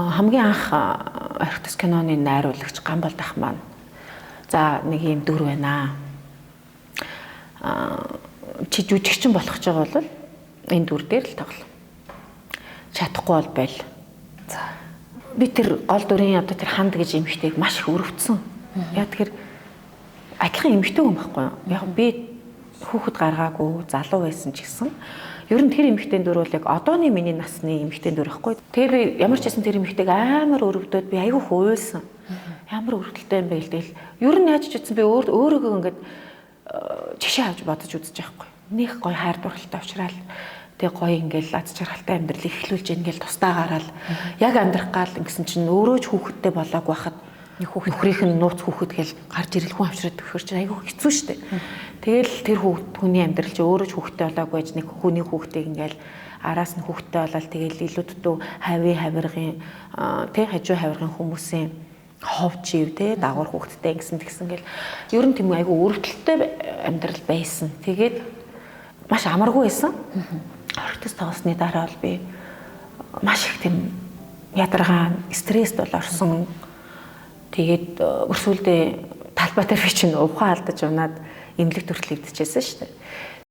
хамгийн анх орхитос киноны найруулагч Гамболд ах маань за нэг юм дүр байна. Чи жүжигчин болох гэж байгаа бол энэ дүр дээр л тоглоо. Чадахгүй бол байл. За би тэр гол дүрийн одоо тэр ханд гэж эмэгтэйг маш их өрөвдсөн. Яа тэгэхээр агхийн эмэгтэй хүн байхгүй юу? Яг би хүүхэд гаргаагүй залуу байсан ч гэсэн ер нь тэр эмэгтэй дүр бол яг одооны миний насны эмэгтэй дүр байхгүй. Тэр ямар ч байсан тэр эмэгтэйг амар өрөвдөд би айгүй хуйлсан. Ямар өрөвдөлтэй юм бэ гэлтэл ер нь яаж ч гэсэн би өөрийгөө ингээд жишээ авч бодож үзэж байхгүй. Нэг гоё хайр дурлалтай уучраал тэг гоё ингээл аз жаргалтай амьдрал эхлүүлж ингээл тусдаа гараал яг амьдрах гал ингэсэн чинь өөрөө ч хүүхэдтэй болоогүй хахад нөхрийнх нь нууц хүүхэд гэл гарч ирэл хүн авчраад өгөхөр чинь айгүй хэцүү шттэ. Тэгэл тэр хүний амьдрал чи өөрөө ч хүүхэдтэй болоогүй байж нэг хүний хүүхдийг ингээл араас нь хүүхэдтэй болоод тэгэл илүү дутуу хавийн хавиргын тэг хажуу хавиргын хүмүүсийн ховж ив те дагвар хүүхэдтэй ингэсэн гэл ер нь тийм айгүй өрөвдөлттэй амьдрал байсан. Тэгээд маш амаргүй байсан. Орхитос тоглосны дараа бол би маш их тийм ядаргаан стресст бол орсон. Тэгээд өрсөлдөө талбай дээр би чинь ухаан алдаж унаад эмнэлэг төрөл өвдөжсэн шүү дээ.